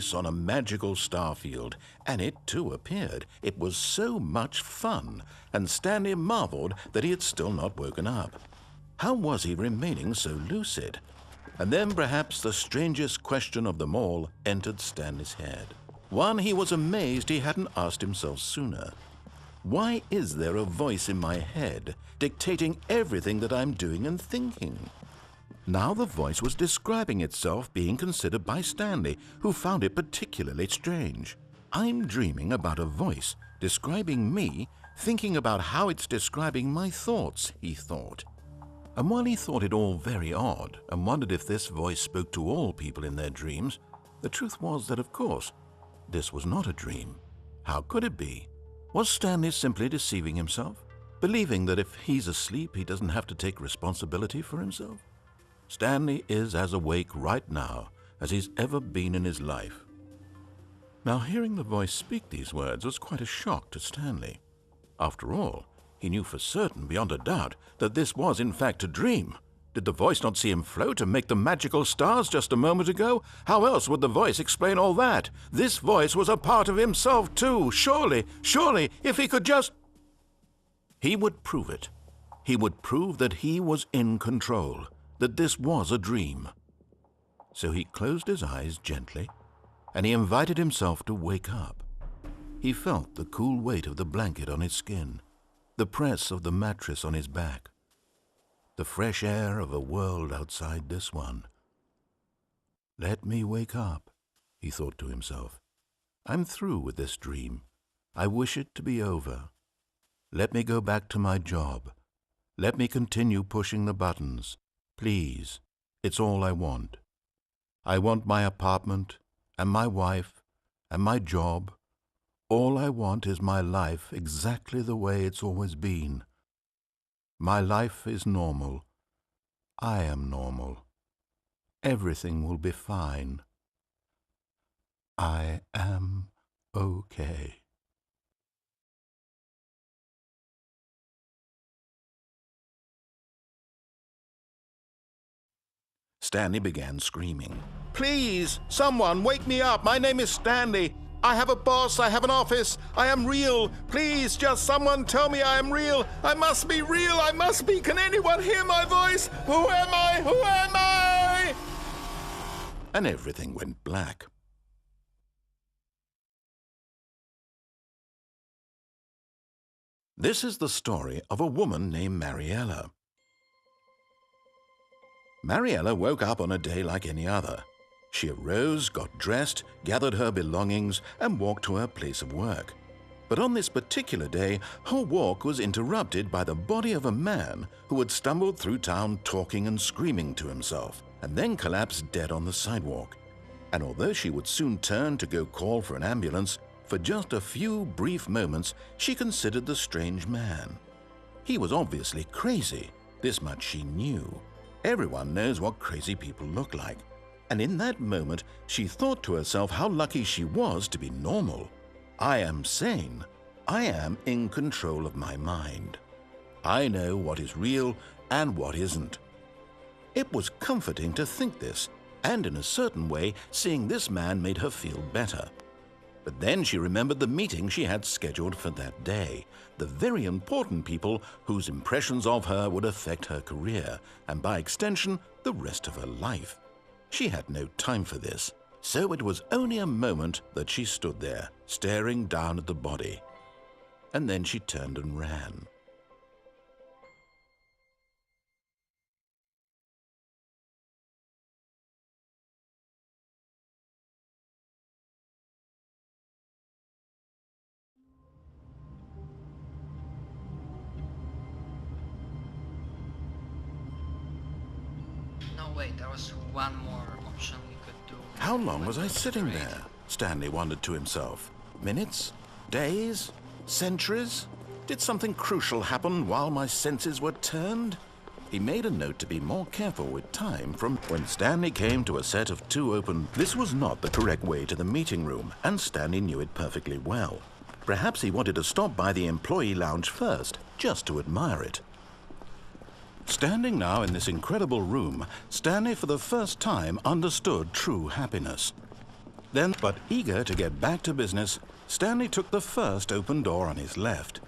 race on a magical star field, and it too appeared. It was so much fun, and Stanley marveled that he had still not woken up. How was he remaining so lucid? And then perhaps the strangest question of them all entered Stanley's head. One he was amazed he hadn't asked himself sooner. Why is there a voice in my head dictating everything that I'm doing and thinking? Now the voice was describing itself being considered by Stanley, who found it particularly strange. I'm dreaming about a voice describing me, thinking about how it's describing my thoughts, he thought. And while he thought it all very odd and wondered if this voice spoke to all people in their dreams, the truth was that, of course, this was not a dream. How could it be? Was Stanley simply deceiving himself, believing that if he's asleep, he doesn't have to take responsibility for himself? Stanley is as awake right now as he's ever been in his life. Now, hearing the voice speak these words was quite a shock to Stanley. After all, he knew for certain, beyond a doubt, that this was in fact a dream. Did the voice not see him float and make the magical stars just a moment ago? How else would the voice explain all that? This voice was a part of himself too. Surely, if he could just... He would prove it. He would prove that he was in control, that this was a dream. So he closed his eyes gently, and he invited himself to wake up. He felt the cool weight of the blanket on his skin, the press of the mattress on his back, the fresh air of a world outside this one. Let me wake up, he thought to himself. I'm through with this dream. I wish it to be over. Let me go back to my job. Let me continue pushing the buttons. Please, it's all I want. I want my apartment and my wife and my job. All I want is my life exactly the way it's always been. My life is normal. I am normal. Everything will be fine. I am okay. Stanley began screaming. Please, someone, wake me up. My name is Stanley. I have a boss. I have an office. I am real. Please, just someone tell me I am real. I must be real. I must be. Can anyone hear my voice? Who am I? Who am I? And everything went black. This is the story of a woman named Mariella. Mariella woke up on a day like any other. She arose, got dressed, gathered her belongings, and walked to her place of work. But on this particular day, her walk was interrupted by the body of a man who had stumbled through town talking and screaming to himself, and then collapsed dead on the sidewalk. And although she would soon turn to go call for an ambulance, for just a few brief moments she considered the strange man. He was obviously crazy. This much she knew. Everyone knows what crazy people look like. And in that moment, she thought to herself how lucky she was to be normal. I am sane. I am in control of my mind. I know what is real and what isn't. It was comforting to think this, and in a certain way, seeing this man made her feel better. But then she remembered the meeting she had scheduled for that day, the very important people whose impressions of her would affect her career, and by extension, the rest of her life. She had no time for this, so it was only a moment that she stood there, staring down at the body. And then she turned and ran. No, wait, there was one more option we could do. How long was I sitting there? Stanley wondered to himself. Minutes? Days? Centuries? Did something crucial happen while my senses were turned? He made a note to be more careful with time from when Stanley came to a set of two open. This was not the correct way to the meeting room, and Stanley knew it perfectly well. Perhaps he wanted to stop by the employee lounge first, just to admire it. Standing now in this incredible room, Stanley for the first time understood true happiness. Then, but eager to get back to business, Stanley took the first open door on his left.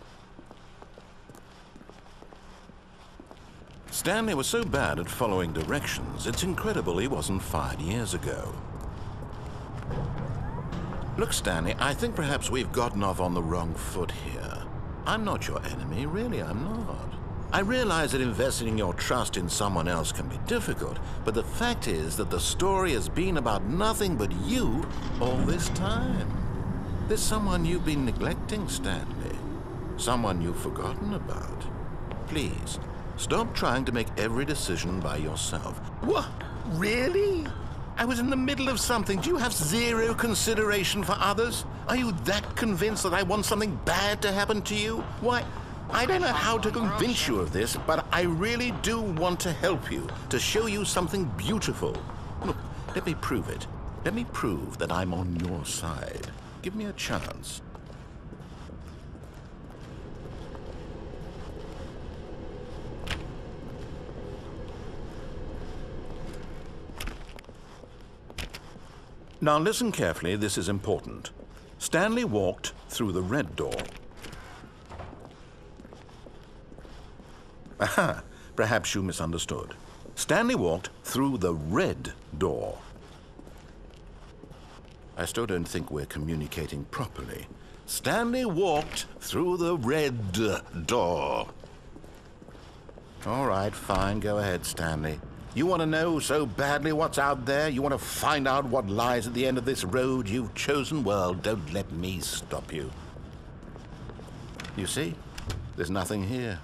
Stanley was so bad at following directions, it's incredible he wasn't fired years ago. Look, Stanley, I think perhaps we've gotten off on the wrong foot here. I'm not your enemy, really, I'm not. I realize that investing your trust in someone else can be difficult, but the fact is that the story has been about nothing but you all this time. There's someone you've been neglecting, Stanley. Someone you've forgotten about. Please, stop trying to make every decision by yourself. What? Really? I was in the middle of something. Do you have zero consideration for others? Are you that convinced that I want something bad to happen to you? Why, I don't know how to convince you of this, but I really do want to help you, to show you something beautiful. Look, let me prove it. Let me prove that I'm on your side. Give me a chance. Now listen carefully, this is important. Stanley walked through the red door. Aha, perhaps you misunderstood. Stanley walked through the red door. I still don't think we're communicating properly. Stanley walked through the red door. All right, fine, go ahead, Stanley. You want to know so badly what's out there? You want to find out what lies at the end of this road you've chosen? Well, don't let me stop you. You see, there's nothing here.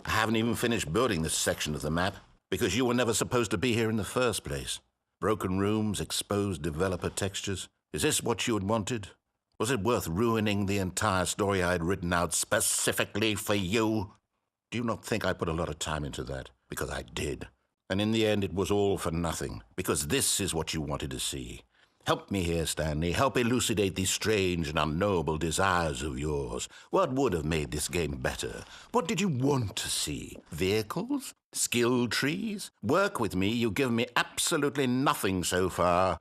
I haven't even finished building this section of the map because you were never supposed to be here in the first place. Broken rooms, exposed developer textures. Is this what you had wanted? Was it worth ruining the entire story I had written out specifically for you? Do you not think I put a lot of time into that? Because I did. And in the end, it was all for nothing, because this is what you wanted to see. Help me here, Stanley. Help elucidate these strange and unknowable desires of yours. What would have made this game better? What did you want to see? Vehicles? Skill trees? Work with me. You've given me absolutely nothing so far.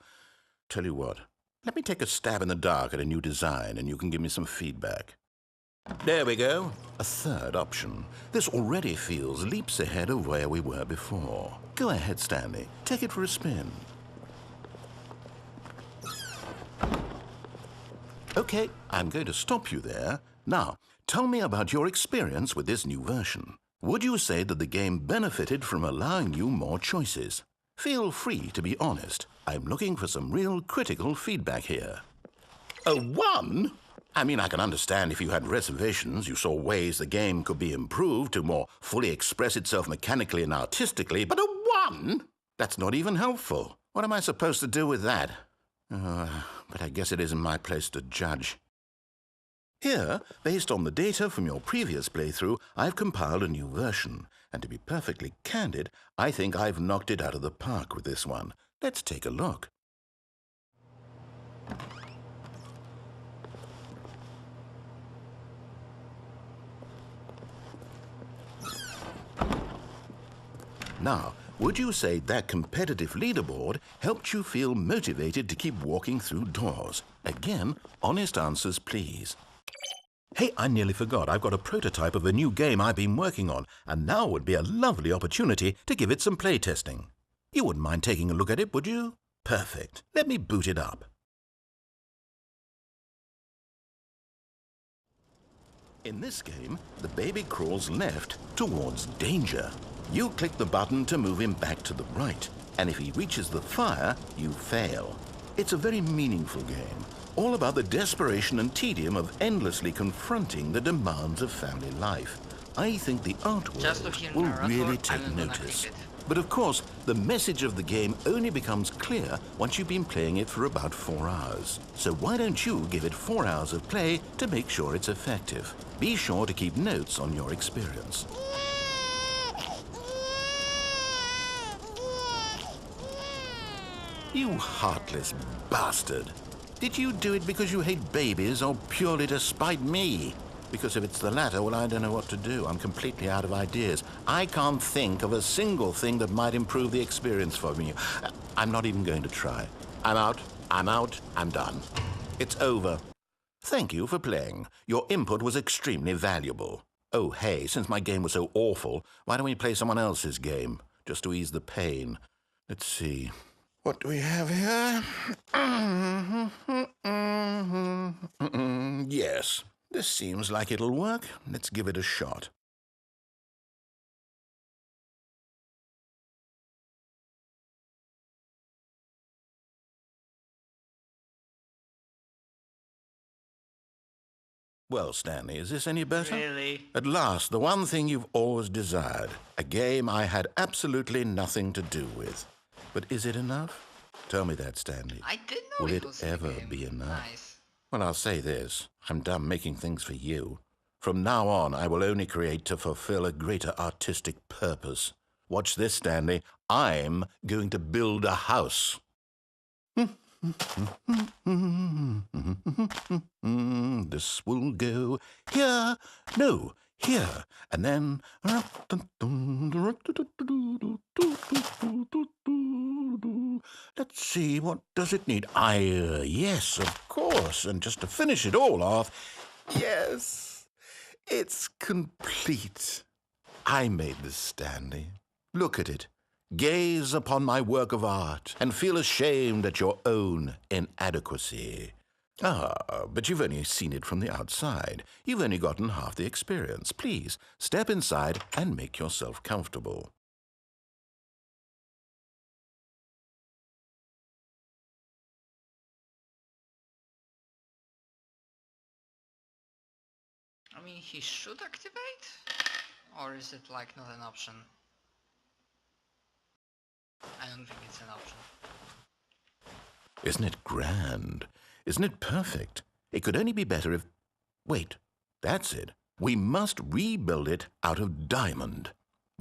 Tell you what, let me take a stab in the dark at a new design, and you can give me some feedback. There we go. A third option. This already feels leaps ahead of where we were before. Go ahead, Stanley. Take it for a spin. Okay, I'm going to stop you there. Now, tell me about your experience with this new version. Would you say that the game benefited from allowing you more choices? Feel free to be honest. I'm looking for some real critical feedback here. A 1? I mean, I can understand if you had reservations, you saw ways the game could be improved to more fully express itself mechanically and artistically, but a 1? That's not even helpful. What am I supposed to do with that? But I guess it isn't my place to judge. Here, based on the data from your previous playthrough, I've compiled a new version. And to be perfectly candid, I think I've knocked it out of the park with this one. Let's take a look. Now, would you say that competitive leaderboard helped you feel motivated to keep walking through doors? Again, honest answers, please. Hey, I nearly forgot. I've got a prototype of a new game I've been working on, and now would be a lovely opportunity to give it some playtesting. You wouldn't mind taking a look at it, would you? Perfect. Let me boot it up. In this game, the baby crawls left towards danger. You click the button to move him back to the right, and if he reaches the fire, you fail. It's a very meaningful game, all about the desperation and tedium of endlessly confronting the demands of family life. I think the art world will really take notice. But of course, the message of the game only becomes clear once you've been playing it for about 4 hours. So why don't you give it 4 hours of play to make sure it's effective? Be sure to keep notes on your experience. You heartless bastard. Did you do it because you hate babies or purely to spite me? Because if it's the latter, well, I don't know what to do. I'm completely out of ideas. I can't think of a single thing that might improve the experience for me. I'm not even going to try. I'm out. I'm out. I'm done. It's over. Thank you for playing. Your input was extremely valuable. Oh, hey, since my game was so awful, why don't we play someone else's game, just to ease the pain? Let's see. What do we have here? Yes, this seems like it'll work. Let's give it a shot. Well, Stanley, is this any better? Really? At last, the one thing you've always desired. A game I had absolutely nothing to do with. But is it enough? Tell me that, Stanley. I didn't know Will it it was a ever game. be enough? Nice. Well, I'll say this. I'm done making things for you. From now on, I will only create to fulfill a greater artistic purpose. Watch this, Stanley. I'm going to build a house. This will go here, no, here, and then... Let's see, what does it need? Yes, of course, and just to finish it all off, yes, it's complete. I made this, Stanley. Look at it. Gaze upon my work of art and feel ashamed at your own inadequacy. Ah, but you've only seen it from the outside. You've only gotten half the experience. Please, step inside and make yourself comfortable. I mean, he should activate? Or is it like not an option? I don't think it's an option. Isn't it grand? Isn't it perfect? It could only be better if... Wait, that's it. We must rebuild it out of diamond.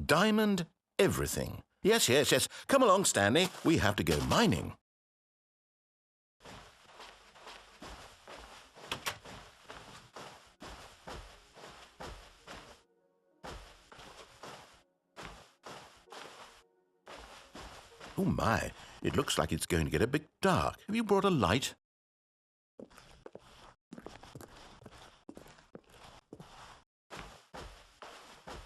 Diamond everything. Yes, yes, yes. Come along, Stanley. We have to go mining. Oh my, it looks like it's going to get a bit dark. Have you brought a light?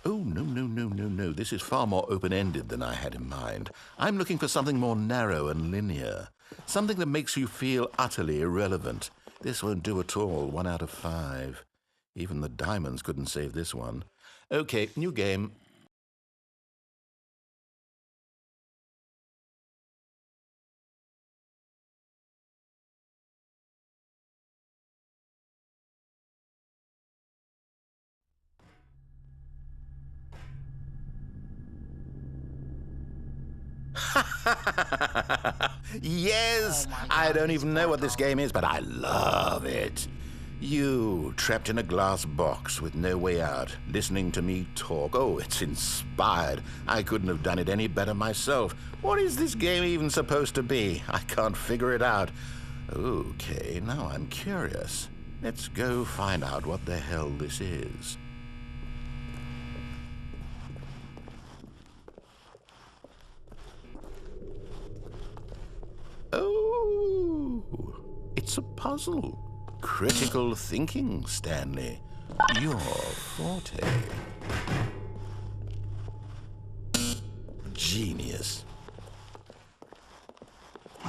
Oh, no, no, no, no, no. This is far more open-ended than I had in mind. I'm looking for something more narrow and linear. Something that makes you feel utterly irrelevant. This won't do at all. 1 out of 5. Even the diamonds couldn't save this one. Okay, new game. Yes! Oh my God, I don't it's even know what this Portal. game is, but I love it. You, trapped in a glass box with no way out, listening to me talk. Oh, it's inspired. I couldn't have done it any better myself. What is this game even supposed to be? I can't figure it out. Okay, now I'm curious. Let's go find out what the hell this is. Oh, it's a puzzle. Critical thinking, Stanley. Your forte. Genius.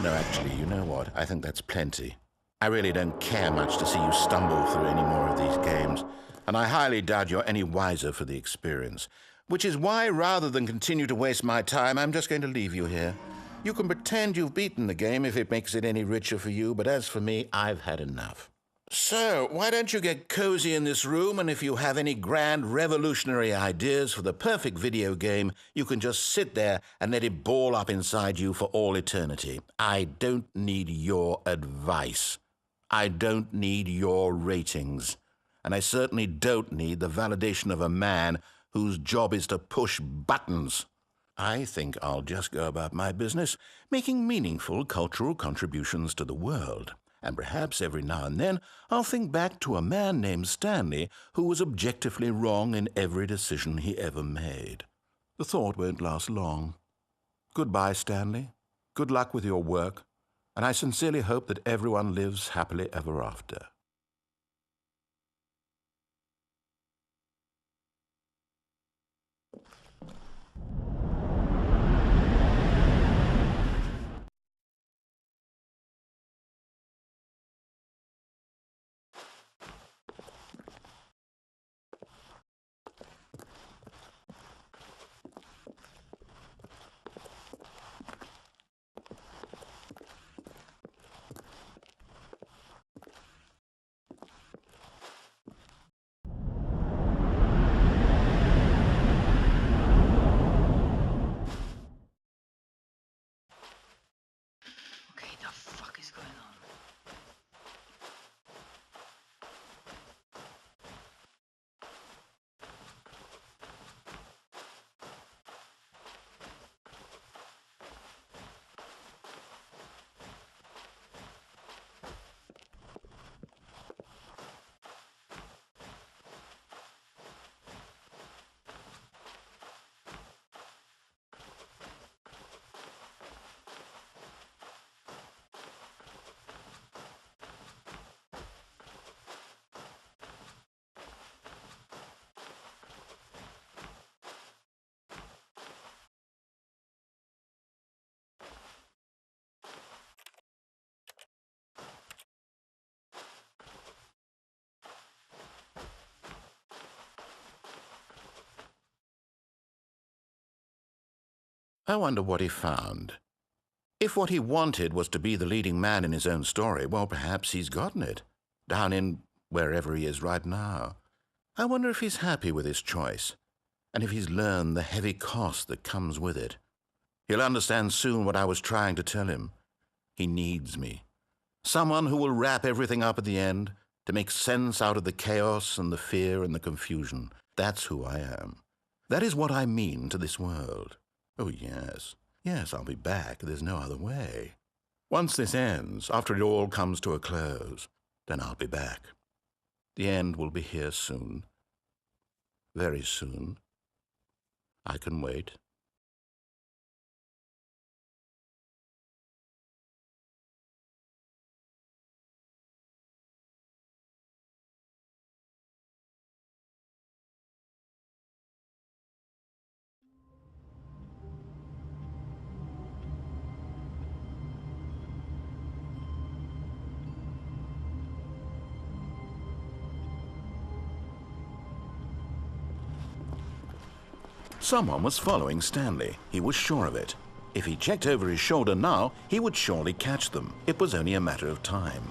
No, actually, you know what? I think that's plenty. I really don't care much to see you stumble through any more of these games, and I highly doubt you're any wiser for the experience, which is why, rather than continue to waste my time, I'm just going to leave you here. You can pretend you've beaten the game if it makes it any richer for you, but as for me, I've had enough. So, why don't you get cozy in this room, and if you have any grand revolutionary ideas for the perfect video game, you can just sit there and let it ball up inside you for all eternity. I don't need your advice. I don't need your ratings. And I certainly don't need the validation of a man whose job is to push buttons. I think I'll just go about my business, making meaningful cultural contributions to the world. And perhaps every now and then I'll think back to a man named Stanley who was objectively wrong in every decision he ever made. The thought won't last long. Goodbye, Stanley. Good luck with your work. and I sincerely hope that everyone lives happily ever after. Okay, the fuck is going on? I wonder what he found. If what he wanted was to be the leading man in his own story, well, perhaps he's gotten it, down in wherever he is right now. I wonder if he's happy with his choice, and if he's learned the heavy cost that comes with it. He'll understand soon what I was trying to tell him. He needs me. Someone who will wrap everything up at the end, to make sense out of the chaos and the fear and the confusion. That's who I am. That is what I mean to this world. Oh, yes. Yes, I'll be back. There's no other way. Once this ends, after it all comes to a close, then I'll be back. The end will be here soon. Very soon. I can wait. Someone was following Stanley. He was sure of it. If he checked over his shoulder now, he would surely catch them. It was only a matter of time.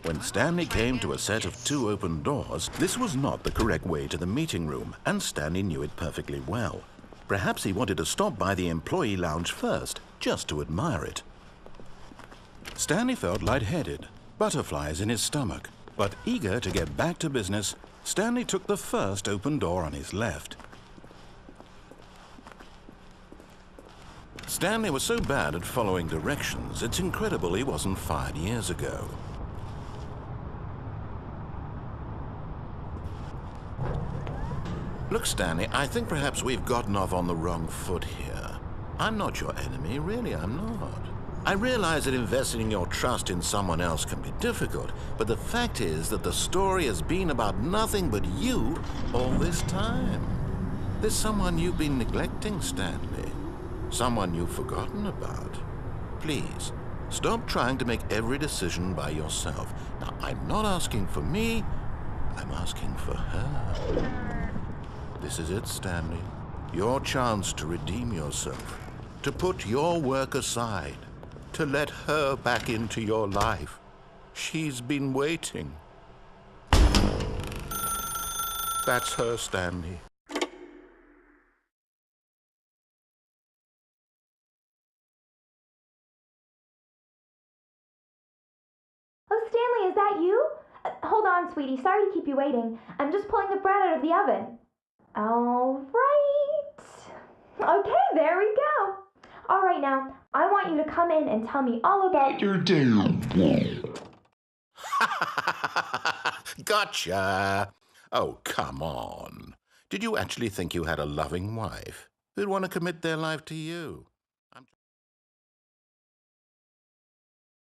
When Stanley came to a set of 2 open doors, this was not the correct way to the meeting room, and Stanley knew it perfectly well. Perhaps he wanted to stop by the employee lounge first, just to admire it. Stanley felt lightheaded, butterflies in his stomach. But eager to get back to business, Stanley took the first open door on his left. Stanley was so bad at following directions, it's incredible he wasn't fired years ago. Look, Stanley, I think perhaps we've gotten off on the wrong foot here. I'm not your enemy, really, I'm not. I realize that investing your trust in someone else can be difficult, but the fact is that the story has been about nothing but you all this time. There's someone you've been neglecting, Stanley. Someone you've forgotten about. Please, stop trying to make every decision by yourself. Now, I'm not asking for me, I'm asking for her. This is it, Stanley. Your chance to redeem yourself, to put your work aside, to let her back into your life. She's been waiting. That's her, Stanley. Oh, Stanley, is that you? Hold on, sweetie. Sorry to keep you waiting. I'm just pulling the bread out of the oven. All right. Okay, there we go. All right, now, I want you to come in and tell me all about your day. Gotcha. Oh, come on. Did you actually think you had a loving wife? who'd want to commit their life to you?